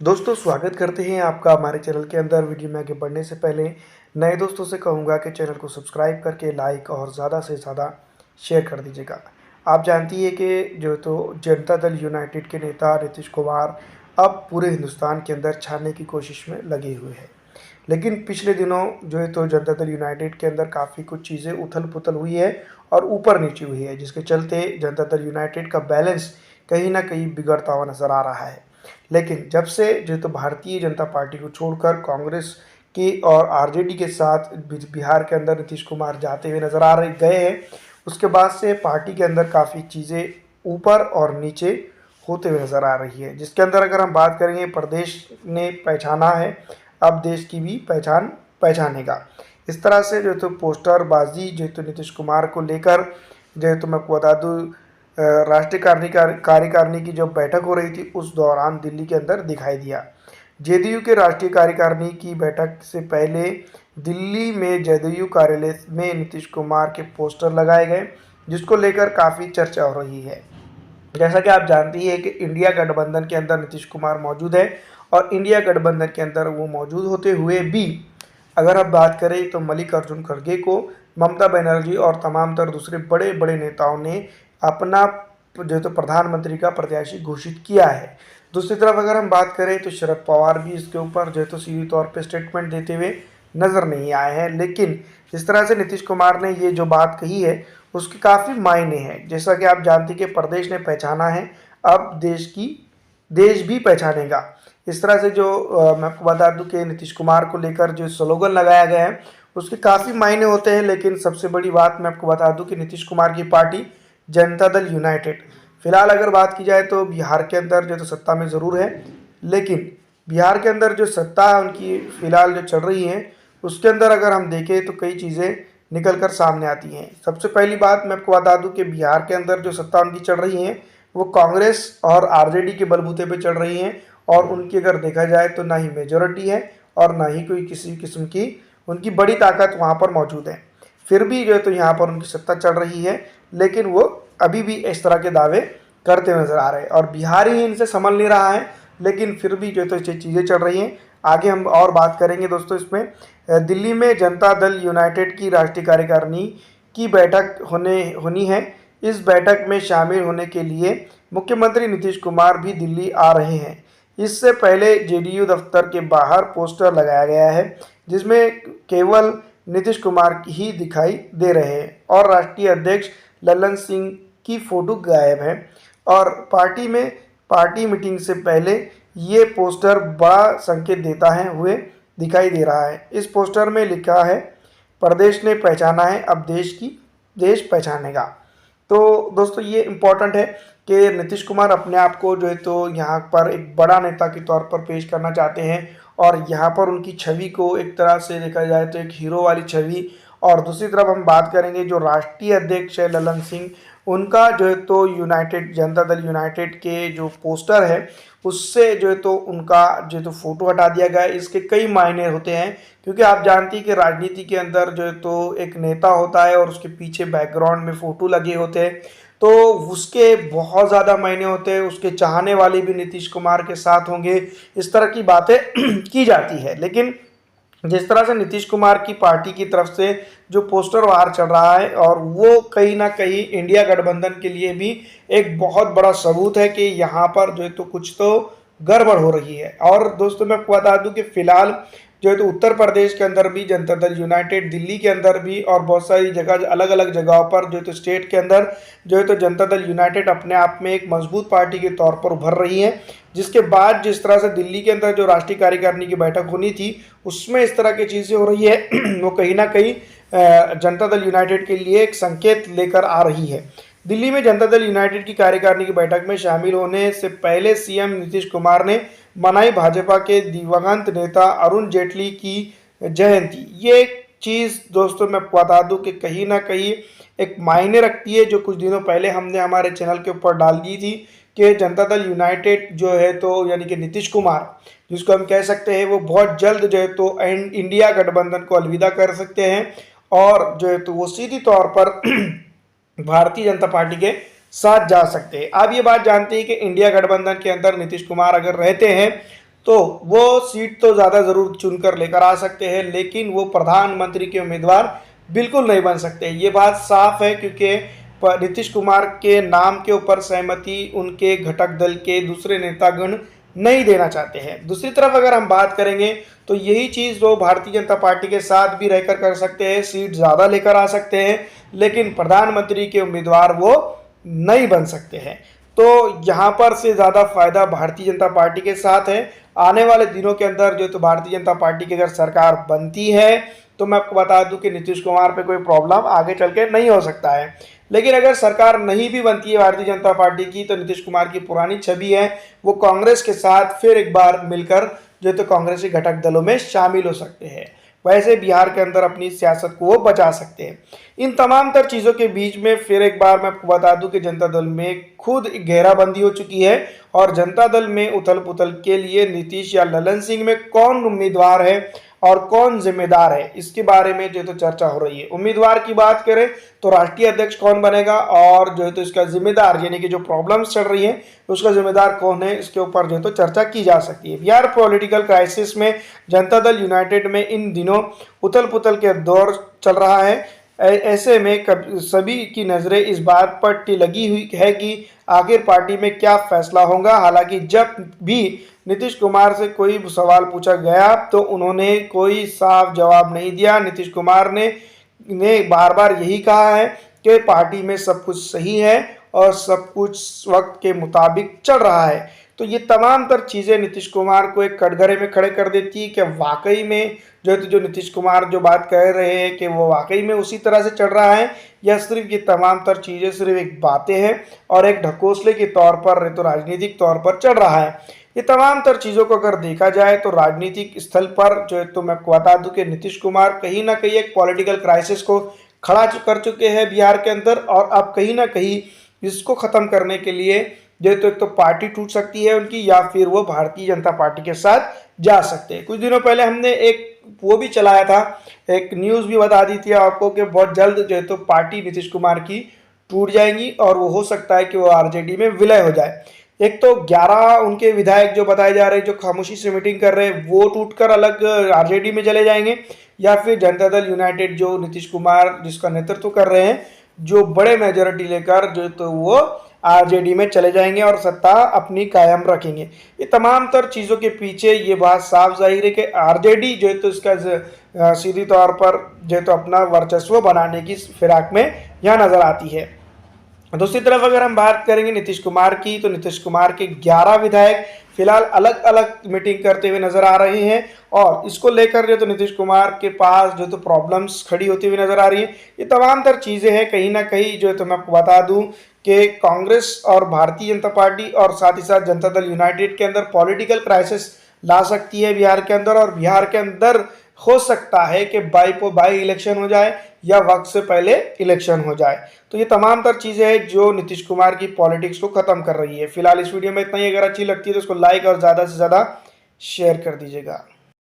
दोस्तों स्वागत करते हैं आपका हमारे चैनल के अंदर। वीडियो में आगे बढ़ने से पहले नए दोस्तों से कहूँगा कि चैनल को सब्सक्राइब करके लाइक और ज़्यादा से ज़्यादा शेयर कर दीजिएगा। आप जानती है कि जो तो जनता दल यूनाइटेड के नेता नीतीश कुमार अब पूरे हिंदुस्तान के अंदर छाने की कोशिश में लगे हुए हैं। लेकिन पिछले दिनों जो है तो जनता दल यूनाइटेड के अंदर काफ़ी कुछ चीज़ें उथल पुथल हुई है और ऊपर नीचे हुई है, जिसके चलते जनता दल यूनाइटेड का बैलेंस कहीं ना कहीं बिगड़ता हुआ नज़र आ रहा है। लेकिन जब से जो तो भारतीय जनता पार्टी को छोड़कर कांग्रेस की और आरजेडी के साथ बिहार के अंदर नीतीश कुमार जाते हुए नजर आ रहे गए हैं, उसके बाद से पार्टी के अंदर काफ़ी चीज़ें ऊपर और नीचे होते हुए नज़र आ रही है। जिसके अंदर अगर हम बात करेंगे, प्रदेश ने पहचाना है, अब देश की भी पहचान पहचानेगा। इस तरह से जो तो पोस्टरबाजी जो तो नीतीश कुमार को लेकर जो तो मैं आपको बता दूँ, राष्ट्रीय कार्यकारिणी की जो बैठक हो रही थी उस दौरान दिल्ली के अंदर दिखाई दिया। जेडीयू के राष्ट्रीय कार्यकारिणी की बैठक से पहले दिल्ली में जेडीयू कार्यालय में नीतीश कुमार के पोस्टर लगाए गए, जिसको लेकर काफ़ी चर्चा हो रही है। जैसा कि आप जानती है कि इंडिया गठबंधन के अंदर नीतीश कुमार मौजूद है और इंडिया गठबंधन के अंदर वो मौजूद होते हुए भी अगर आप बात करें तो मल्लिकार्जुन खड़गे को ममता बनर्जी और तमाम तर दूसरे बड़े बड़े नेताओं ने अपना जो तो प्रधानमंत्री का प्रत्याशी घोषित किया है। दूसरी तरफ अगर हम बात करें तो शरद पवार भी इसके ऊपर जो तो सीधी तौर पे स्टेटमेंट देते हुए नज़र नहीं आए हैं। लेकिन जिस तरह से नीतीश कुमार ने ये जो बात कही है उसके काफ़ी मायने हैं। जैसा कि आप जानते हैं कि प्रदेश ने पहचाना है, अब देश भी पहचानेगा। इस तरह से जो मैं आपको बता दूं कि नीतीश कुमार को लेकर जो स्लोगन लगाया गया है उसके काफ़ी मायने होते हैं। लेकिन सबसे बड़ी बात मैं आपको बता दूं कि नीतीश कुमार की पार्टी जनता दल यूनाइटेड फिलहाल अगर बात की जाए तो बिहार के अंदर जो तो सत्ता में ज़रूर है, लेकिन बिहार के अंदर जो सत्ता है उनकी फ़िलहाल जो चल रही है उसके अंदर अगर हम देखें तो कई चीज़ें निकल कर सामने आती हैं। सबसे पहली बात मैं आपको बता दूं कि बिहार के अंदर जो सत्ता उनकी चल रही है वो कांग्रेस और आरजेडी के बलबूते पे चल रही हैं, और उनकी अगर देखा जाए तो ना ही मेजोरिटी है और ना ही कोई किसी किस्म की उनकी बड़ी ताकत वहाँ पर मौजूद है। फिर भी जो है तो यहाँ पर उनकी सत्ता चल रही है, लेकिन वो अभी भी इस तरह के दावे करते नजर आ रहे हैं और बिहार ही इनसे संभल नहीं रहा है। लेकिन फिर भी जो है तो चीज़ें चल रही हैं। आगे हम और बात करेंगे दोस्तों इसमें। दिल्ली में जनता दल यूनाइटेड की राष्ट्रीय कार्यकारिणी की बैठक होनी है। इस बैठक में शामिल होने के लिए मुख्यमंत्री नीतीश कुमार भी दिल्ली आ रहे हैं। इससे पहले जेडीयू दफ्तर के बाहर पोस्टर लगाया गया है जिसमें केवल नीतीश कुमार ही दिखाई दे रहे हैं और राष्ट्रीय अध्यक्ष ललन सिंह की फोटो गायब है। और पार्टी मीटिंग से पहले ये पोस्टर बड़ा संकेत देता है हुए दिखाई दे रहा है। इस पोस्टर में लिखा है, प्रदेश ने पहचाना है, अब देश पहचानेगा। तो दोस्तों ये इम्पोर्टेंट है कि नीतीश कुमार अपने आप को जो है तो यहाँ पर एक बड़ा नेता के तौर पर पेश करना चाहते हैं और यहाँ पर उनकी छवि को एक तरह से देखा जाए तो एक हीरो वाली छवि। और दूसरी तरफ हम बात करेंगे जो राष्ट्रीय अध्यक्ष है ललन सिंह, उनका जो है तो यूनाइटेड जनता दल यूनाइटेड के जो पोस्टर है उससे जो है तो उनका जो है तो फोटो हटा दिया गया है। इसके कई मायने होते हैं, क्योंकि आप जानती हैं कि राजनीति के अंदर जो है तो एक नेता होता है और उसके पीछे बैकग्राउंड में फ़ोटो लगे होते हैं, तो उसके बहुत ज़्यादा मायने होते हैं। उसके चाहने वाले भी नीतीश कुमार के साथ होंगे, इस तरह की बातें की जाती है। लेकिन जिस तरह से नीतीश कुमार की पार्टी की तरफ से जो पोस्टर बाहर चल रहा है, और वो कहीं ना कहीं इंडिया गठबंधन के लिए भी एक बहुत बड़ा सबूत है कि यहाँ पर जो है तो कुछ तो गड़बड़ हो रही है। और दोस्तों मैं आपको बता दूं कि फिलहाल जो है तो उत्तर प्रदेश के अंदर भी जनता दल यूनाइटेड, दिल्ली के अंदर भी और बहुत सारी जगह अलग अलग जगहों पर जो है तो स्टेट के अंदर जो है तो जनता दल यूनाइटेड अपने आप में एक मजबूत पार्टी के तौर पर उभर रही है। जिसके बाद जिस तरह से दिल्ली के अंदर जो राष्ट्रीय कार्यकारिणी की बैठक होनी थी उसमें इस तरह की चीज़ें हो रही है वो कहीं ना कहीं जनता दल यूनाइटेड के लिए एक संकेत लेकर आ रही है। दिल्ली में जनता दल यूनाइटेड की कार्यकारिणी की बैठक में शामिल होने से पहले सीएम नीतीश कुमार ने मनाई भाजपा के दिवंगत नेता अरुण जेटली की जयंती। ये चीज़ दोस्तों मैं बता दूं कि कहीं ना कहीं एक मायने रखती है, जो कुछ दिनों पहले हमने हमारे चैनल के ऊपर डाल दी थी कि जनता दल यूनाइटेड जो है तो यानी कि नीतीश कुमार जिसको हम कह सकते हैं वो बहुत जल्द जो है तो इंडिया गठबंधन को अलविदा कर सकते हैं और जो है तो वो सीधी तौर पर भारतीय जनता पार्टी के साथ जा सकते हैं। आप ये बात जानते हैं कि इंडिया गठबंधन के अंदर नीतीश कुमार अगर रहते हैं तो वो सीट तो ज़्यादा ज़रूर चुनकर लेकर आ सकते हैं, लेकिन वो प्रधानमंत्री के उम्मीदवार बिल्कुल नहीं बन सकते। ये बात साफ है, क्योंकि नीतीश कुमार के नाम के ऊपर सहमति उनके घटक दल के दूसरे नेतागण नहीं देना चाहते हैं। दूसरी तरफ अगर हम बात करेंगे तो यही चीज़ वो भारतीय जनता पार्टी के साथ भी रहकर कर सकते हैं, सीट ज़्यादा लेकर आ सकते हैं, लेकिन प्रधानमंत्री के उम्मीदवार वो नहीं बन सकते हैं। तो यहाँ पर से ज़्यादा फायदा भारतीय जनता पार्टी के साथ है। आने वाले दिनों के अंदर जो तो भारतीय जनता पार्टी की अगर सरकार बनती है तो मैं आपको बता दूं कि नीतीश कुमार पे कोई प्रॉब्लम आगे चल के नहीं हो सकता है। लेकिन अगर सरकार नहीं भी बनती है भारतीय जनता पार्टी की, तो नीतीश कुमार की पुरानी छवि है, वो कांग्रेस के साथ फिर एक बार मिलकर जो तो कांग्रेसी घटक दलों में शामिल हो सकते हैं। वैसे बिहार के अंदर अपनी सियासत को वो बचा सकते हैं। इन तमाम तर चीज़ों के बीच में फिर एक बार मैं आपको बता दूं कि जनता दल में खुद घेराबंदी हो चुकी है, और जनता दल में उथल पुथल के लिए नीतीश या ललन सिंह में कौन उम्मीदवार है और कौन जिम्मेदार है, इसके बारे में जो तो चर्चा हो रही है। उम्मीदवार की बात करें तो राष्ट्रीय अध्यक्ष कौन बनेगा, और जो है तो इसका जिम्मेदार यानी कि जो प्रॉब्लम्स चल रही है उसका जिम्मेदार कौन है, इसके ऊपर जो है तो चर्चा की जा सकती है। बिहार पॉलिटिकल क्राइसिस में जनता दल यूनाइटेड में इन दिनों उथल पुथल के दौर चल रहा है। ऐसे में सभी की नज़रें इस बात पर लगी हुई है कि आखिर पार्टी में क्या फैसला होगा। हालांकि जब भी नीतीश कुमार से कोई सवाल पूछा गया तो उन्होंने कोई साफ जवाब नहीं दिया। नीतीश कुमार ने बार बार यही कहा है कि पार्टी में सब कुछ सही है और सब कुछ वक्त के मुताबिक चल रहा है। तो ये तमाम तर चीज़ें नीतीश कुमार को एक कटघरे में खड़े कर देती है कि वाकई में जो नीतीश कुमार जो बात कह रहे हैं कि वो वाकई में उसी तरह से चल रहा है, या सिर्फ ये तमाम तर चीज़ें सिर्फ एक बातें हैं और एक ढकोसले के तौर पर तो राजनीतिक तौर पर चल रहा है। ये तमाम तर चीज़ों को अगर देखा जाए तो राजनीतिक स्थल पर जो है तो मैं आपको बता दूं कि नीतीश कुमार कहीं ना कहीं एक पॉलिटिकल क्राइसिस को खड़ा कर चुके हैं बिहार के अंदर, और अब कहीं ना कहीं इसको ख़त्म करने के लिए जो तो एक तो पार्टी टूट सकती है उनकी, या फिर वो भारतीय जनता पार्टी के साथ जा सकते हैं। कुछ दिनों पहले हमने एक वो भी चलाया था, एक न्यूज़ भी बता दी थी आपको कि बहुत जल्द जो है तो पार्टी नीतीश कुमार की टूट जाएंगी और वो हो सकता है कि वो आरजेडी में विलय हो जाए। एक तो 11 उनके विधायक जो बताए जा रहे हैं जो खामोशी से मीटिंग कर रहे हैं वो टूटकर अलग आरजेडी में चले जाएंगे, या फिर जनता दल यूनाइटेड जो नीतीश कुमार जिसका नेतृत्व कर रहे हैं जो बड़े मेजोरिटी लेकर जो तो वो आरजेडी में चले जाएंगे और सत्ता अपनी कायम रखेंगे। ये तमाम तर चीज़ों के पीछे ये बात साफ जाहिर है कि आरजेडी जो है तो इसका सीधी तौर पर जो है तो अपना वर्चस्व बनाने की फिराक में यहाँ नज़र आती है। दूसरी तरफ अगर हम बात करेंगे नीतीश कुमार की, तो नीतीश कुमार के 11 विधायक फिलहाल अलग अलग मीटिंग करते हुए नजर आ रहे हैं, और इसको लेकर जो तो नीतीश कुमार के पास जो तो प्रॉब्लम्स खड़ी होती हुई नजर आ रही है। ये तमाम तर चीज़ें हैं, कहीं ना कहीं जो है तो मैं आपको बता दूं कि कांग्रेस और भारतीय जनता पार्टी और साथ ही साथ जनता दल यूनाइटेड के अंदर पॉलिटिकल क्राइसिस ला सकती है बिहार के अंदर, और बिहार के अंदर हो सकता है कि बाई इलेक्शन हो जाए या वक्त से पहले इलेक्शन हो जाए। तो ये तमाम तर चीज़ें हैं जो नीतीश कुमार की पॉलिटिक्स को ख़त्म कर रही है। फिलहाल इस वीडियो में इतना ही। अगर अच्छी लगती है तो उसको लाइक और ज़्यादा से ज़्यादा शेयर कर दीजिएगा।